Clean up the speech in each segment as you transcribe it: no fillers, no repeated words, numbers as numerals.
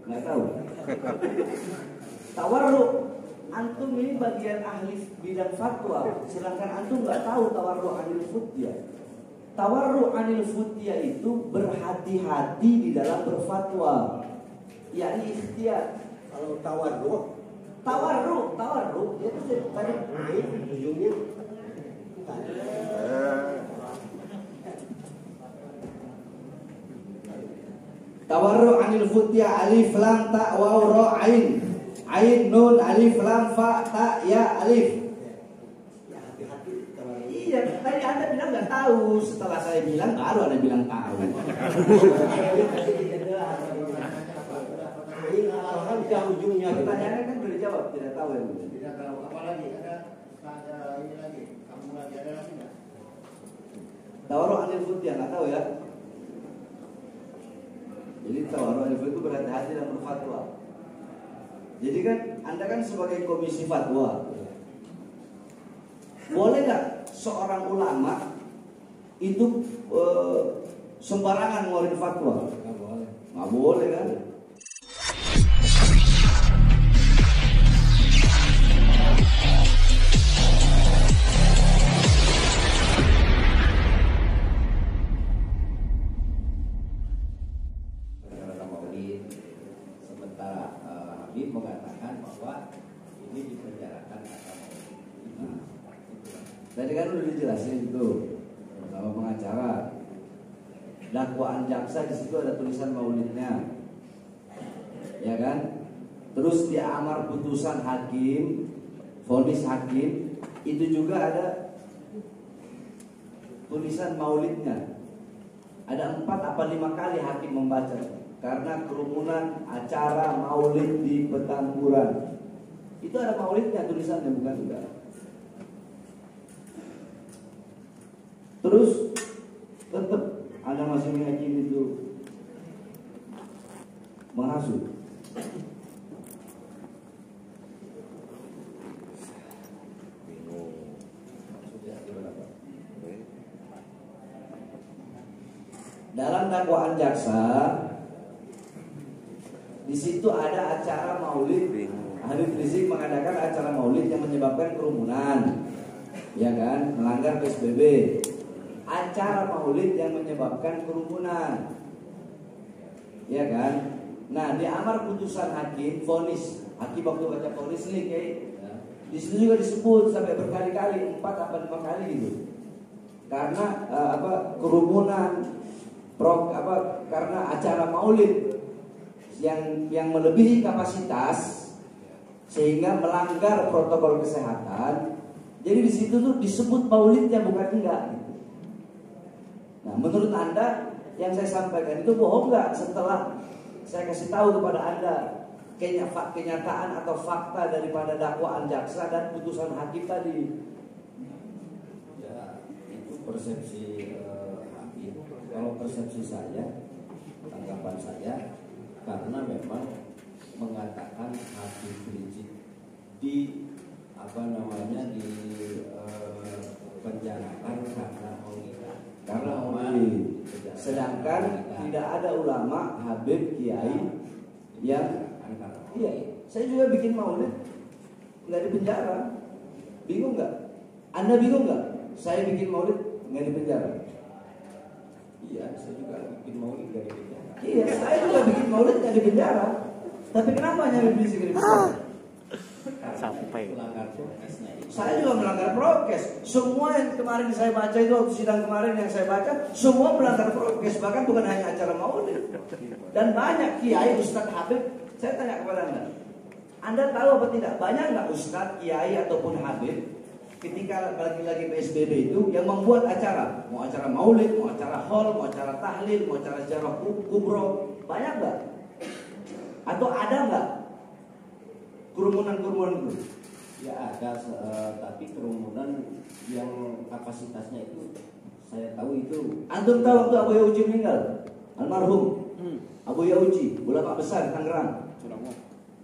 Nggak tahu. Tawarruk, antum ini bagian ahli bidang fatwa, sedangkan antum nggak tahu tawarruk anil futya. Tawarruk anil futya itu berhati-hati di dalam berfatwa, yakni ikhtiar. Kalau tawarruk itu tadi naik ujungnya. Tawarruk anil futya alif lam ta waw ra ain. Ain nun alif lam fa ta ya alif. Ya hati-hati tawarruk. Iya, tadi Anda bilang nggak tahu. Setelah saya bilang baru Anda bilang tahu. Kan ke ujungnya. Pertanyaannya kan sudah dijawab, tidak tahu ya. Tidak tahu. Apalagi ada ini lagi. Kamu lagi ada lagi nggak? Tawarruk anil futya nggak tahu ya. Jadi tawarruk anil futya itu berhati-hati dalam berfatwa. Jadi kan Anda kan sebagai komisi fatwa, boleh nggak seorang ulama itu sembarangan ngeluarin fatwa? Nggak boleh. Nggak boleh kan? Sementara Habib mengatakan bahwa ini dipenjarakan karena maulid. Tadi kan udah dijelasin itu sama pengacara. Dakwaan jaksa di situ ada tulisan maulidnya, ya kan? Terus di amar putusan hakim, vonis hakim itu juga ada tulisan maulidnya. Ada 4 apa 5 kali hakim membaca karena kerumunan acara maulid di Petamburan. Itu ada maulidnya tulisannya, bukan enggak. Terus tetap Anda masih meyakini itu menghasut. Dalam dakwaan jaksa di situ ada acara maulid. Habib Rizik mengadakan acara maulid yang menyebabkan kerumunan, ya kan, melanggar PSBB. Acara maulid yang menyebabkan kerumunan, ya kan. Nah, di amar putusan hakim, vonis hakim waktu baca vonis nih, kayak di situ juga disebut sampai berkali-kali, 4 apa 5 kali gitu. Karena kerumunan, karena acara maulid yang melebihi kapasitas sehingga melanggar protokol kesehatan. Jadi di situ tuh disebut maulidnya, bukan enggak gitu. Nah, menurut Anda yang saya sampaikan itu bohong nggak? Setelah saya kasih tahu kepada Anda kenyataan atau fakta daripada dakwaan jaksa dan putusan hakim tadi. Ya, itu persepsi hakim. Kalau persepsi saya, tanggapan saya, karena memang mengatakan Habib Rizik di penjarakan karena maulid. Sedangkan tidak ada ulama Habib Kiai yang saya juga bikin maulid nggak di penjara. Bingung nggak? Anda bingung nggak? Saya bikin maulid nggak di penjara. Iya, saya juga bikin maulid nggak di penjara. Iya, saya juga bikin maulid nggak di penjara. Tapi kenapa hanya Habib Rizik di penjara? Sampai Saya juga melanggar prokes. Semua yang kemarin saya baca itu waktu sidang kemarin yang saya baca, semua melanggar prokes, bahkan bukan hanya acara maulid. Dan banyak kiai, ustadz, habib. Saya tanya kepada Anda tahu apa tidak? Banyak nggak ustadz, kiai ataupun habib ketika lagi PSBB itu yang membuat acara, mau acara maulid, mau acara haul, mau acara tahlil, mau acara ziarah kubro, banyak nggak? Atau ada nggak kerumunan itu? Ya ada, tapi kerumunan yang kapasitasnya itu saya tahu itu. Antum tahu waktu Abu Yauji meninggal, almarhum Abu Yauji, ulama besar di Tangerang.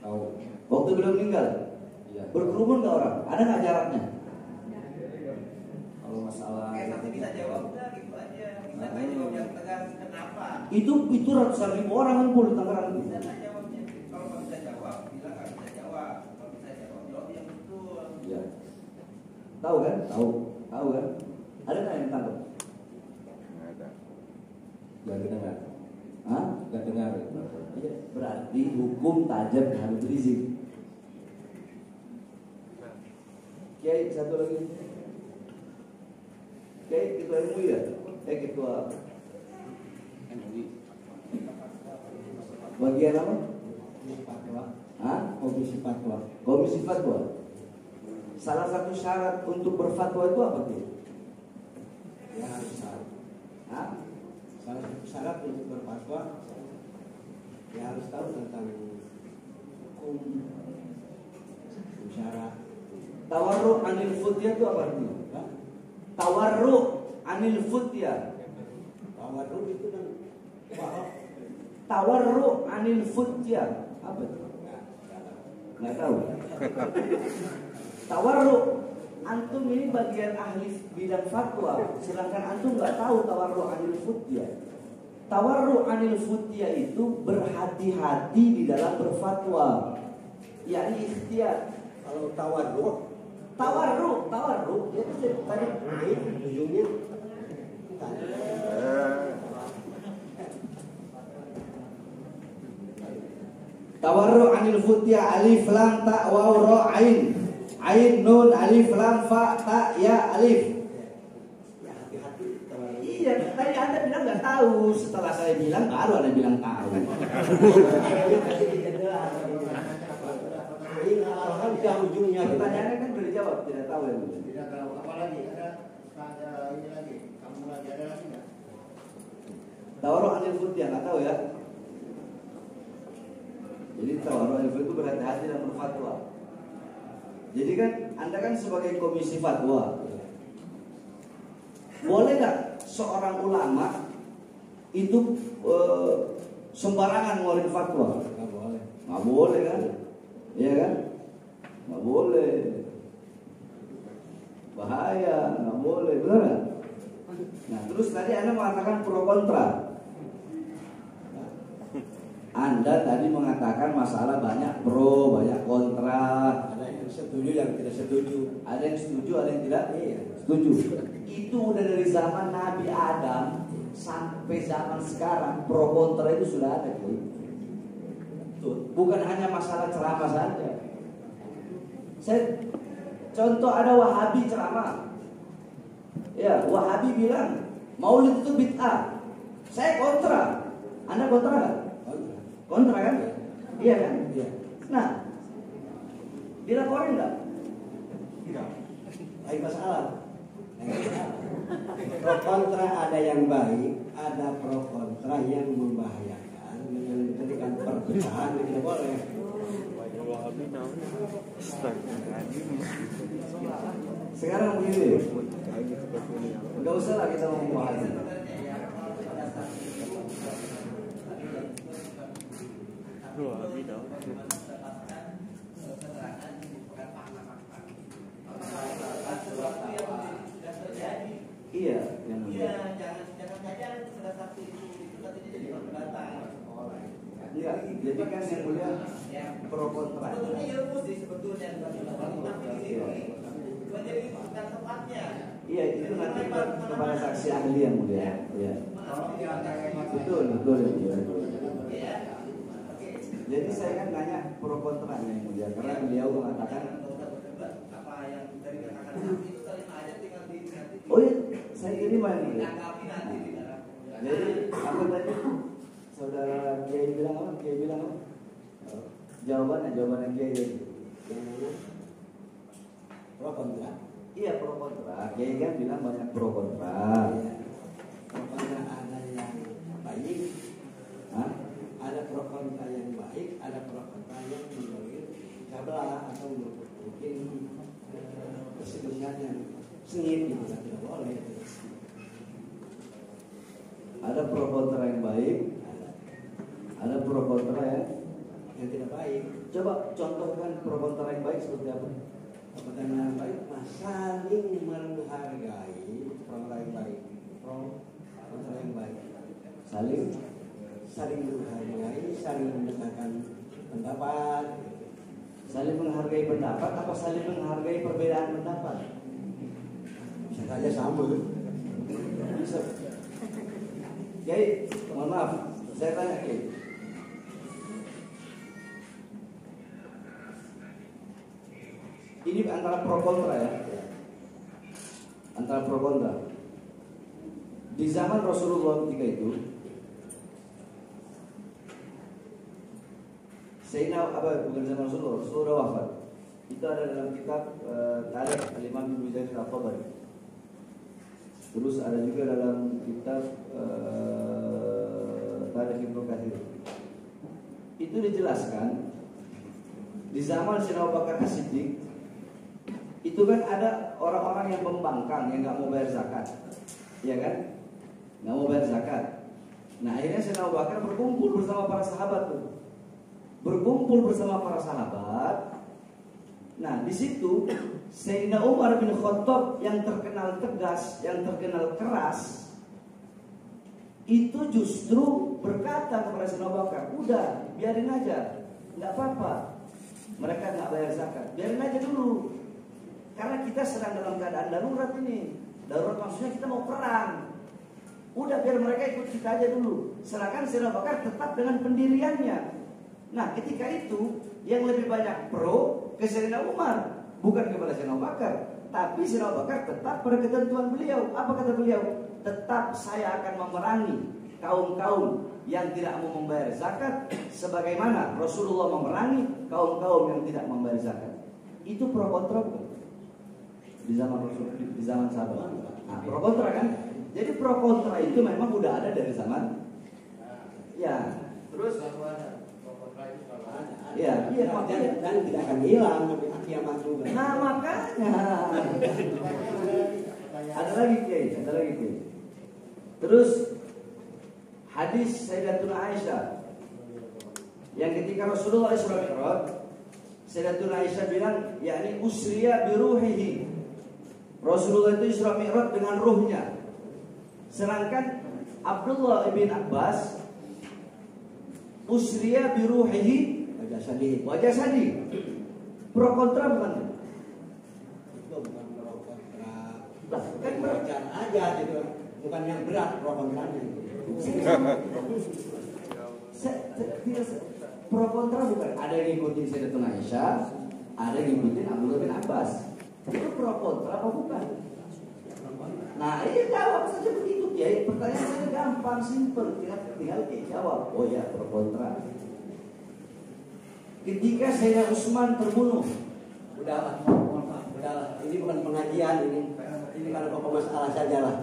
Tahu. Waktu beliau meninggal, Iya. berkerumun nggak orang? Ada nggak jaraknya? Kalau masalah Nanti bisa jawab udah gitu aja. Kita jawab yang tegas kenapa? Itu ratusan ribu orang kumpul di Tangerang itu. Bisa jawabnya. Tahu kan? Tahu kan? Ada nggak yang tangkap? Gak dengar. Hah? Gak dengar. Iya, berarti hukum tajam Habib Rizik. Kiai satu lagi. Kiai ketua MUI ya? Ketua MUI. bagian apa? Fatwa. Hah? Komisi fatwa. Komisi fatwa. Salah satu syarat untuk berfatwa itu apa sih? Ya harus tahu. Hah? Salah satu syarat untuk berfatwa ya harus tahu tentang hukum, syarat. Tawarru anil futya itu apa artinya? Hah? Tawarru anil futya. Tawarru itu kan bahwa Tawarru anil futya. Apa itu? Nggak tahu. Tawarru, antum ini bagian ahli bidang fatwa, sedangkan antum nggak tahu tawarru anil futya. Tawarru anil futya itu berhati-hati di dalam berfatwa, yakni ikhtiar. kalau tawarru Itu tadi ujungnya bukan. tawarru anil futya alif lam ta waw ra ain. Ain nun alif lam fa ta ya alif. Ya hati-hati tawarru. Iya, tadi Anda bilang nggak tahu. Setelah saya bilang baru Anda bilang tahu. Kalau dia ujungnya Pertanyaannya kan sudah dijawab, tidak tahu ya. Tidak tahu. Apalagi ada ini lagi. Kamu lagi ada lagi nggak? Tawarru anil futya nggak tahu ya. Jadi tawarru anil futya itu berhati-hati dalam berfatwa. Jadi kan Anda kan sebagai komisi fatwa, boleh nggak seorang ulama itu sembarangan ngeluarin fatwa? nggak boleh. Nggak boleh kan? Iya kan? Nggak boleh. Bahaya, nggak boleh, benar nggak? Nah, terus tadi Anda mengatakan pro kontra. Anda tadi mengatakan masalah banyak pro, banyak kontra. Ada yang setuju, yang tidak setuju. Ada yang setuju, ada yang tidak Iya. setuju. Itu udah dari zaman Nabi Adam sampai zaman sekarang, pro kontra itu sudah ada. Bukan hanya masalah ceramah saja. Contoh ada Wahabi ceramah. Ya, Wahabi bilang Maulid itu bid'ah. Saya kontra. Anda kontra nggak? Kontra kan? Iya kan? Iya. Nah, dilaporin nggak? Tidak. Baik masalah. Pro kontra ada yang baik, ada pro kontra yang membahayakan, yang memberikan perpecahan, tidak boleh. Sekarang begini, nggak usah lah kita ngomong Wahabi. Iya, yang mulia. Iya, jadi kan yang mulia pro kontra. Iya, itu nanti kepada saksi ahli yang mulia. Iya. Betul yang mulia. Jadi saya kan nanya pro kontra yang mulia karena beliau mengatakan. Oh iya, saya ini yang mulia. Jadi apa tadi? Saudara Kiai bilang apa? Jawabannya Kiai tadi. Pro kontra. Iya, pro kontra. Kiai kan bilang banyak pro kontra. Pro kontra ada yang baik, Hah? ada pro kontra yang baik, ada pro kontra yang memberi kabel atau mungkin kesenian yang sengit gitu kan, tidak boleh. Ada pro kontra yang baik, ada pro kontra Yang tidak baik. Coba contohkan pro kontra yang baik seperti apa? Pertanyaan baik, saling menghargai pro yang baik, pro kontra yang baik, saling menghargai, saling menyatakan pendapat, Saling menghargai pendapat apa saling menghargai perbedaan pendapat? saja sama. Bisa. Jadi, mohon maaf, saya tanya Kiai. Ini antara pro kontra ya. Antara pro kontra. Di zaman Rasulullah ketika itu, Sayyidina bukan zaman Rasulullah sudah wafat. Itu ada dalam kitab Tarikh Al-Imam Ibnu Jarir Al-Tabari. Terus ada juga dalam kitab Tarikh Ibnu Katsir. Itu dijelaskan di zaman Sayyidina Abu Bakar As-Siddiq itu kan ada orang-orang yang pembangkang yang nggak mau bayar zakat, ya kan? Nggak mau bayar zakat. Nah akhirnya Sayyidina Abu Bakar berkumpul bersama para sahabat tuh. Berkumpul bersama para sahabat. Nah di situ Sayyidina Umar bin Khattab yang terkenal tegas, yang terkenal keras, itu justru berkata kepada Sayyidina Abu Bakar, udah biarin aja, nggak apa-apa. Mereka nggak bayar zakat, biarin aja dulu. Karena kita sedang dalam keadaan darurat ini. Darurat maksudnya kita mau perang. Udah biar mereka ikut kita aja dulu. Silakan Sayyidina Abu Bakar tetap dengan pendiriannya. Nah ketika itu yang lebih banyak pro ke Sayyidina Umar, bukan kepada Sayyidina Abu Bakar. Tapi Sayyidina Abu Bakar tetap pada ketentuan beliau. Apa kata beliau? Tetap saya akan memerangi kaum-kaum yang tidak mau membayar zakat, sebagaimana Rasulullah memerangi kaum-kaum yang tidak membayar zakat. Itu pro kontra bukan? Di zaman Rasul, di zaman sahabat. Nah, pro kontra kan? Jadi pro kontra itu memang udah ada dari zaman. Ya, terus ya, iya makanya Dan tidak akan hilang sampai kiamat juga. nah makanya ada lagi Kiai. Terus hadis Sayyidatuna Aisyah yang ketika Rasulullah Isra Mi'raj, Sayyidatuna Aisyah bilang, yakni usriya biruhihi. Rasulullah itu Isra Mi'raj dengan ruhnya. Sedangkan Abdullah bin Abbas usriya biruhihi wajah sadi. Pro kontra bukan? Itu bukan pro kontra. Lah, kan Wajar aja gitu. Bukan yang berat pro kontranya. Pro kontra bukan? Ada yang ngikutin Sayyidatuna Aisyah, ada yang ngikutin Abdullah bin Abbas. Itu pro kontra apa bukan? Nah, ini jawab saja begitu ya. Pertanyaannya gampang, simpel, tinggal jawab. Oh ya, pro kontra. Ketika Sayyidina Utsman terbunuh, Udahlah. Ini bukan pengajian ini. Ini kalau pokok masalah sajalah.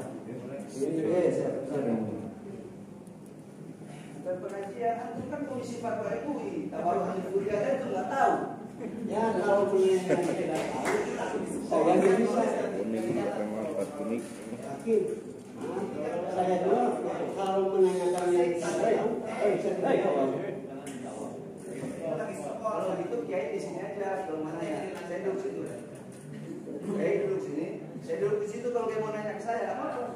ini saya bukan pengajian, itu kan komisi fatwa MUI. Kalau ahli kuliah itu nggak tahu. Ya kalau punya yang tidak tahu, saya nggak bisa. Kuning. Yakin. Saya juga kalau menanyakan yang saya Kalau gitu Kiai di sini aja, kalau mau nanya, saya duduk situ. Kiai duduk sini, saya duduk di situ kalau dia mau nanya ke saya, apa?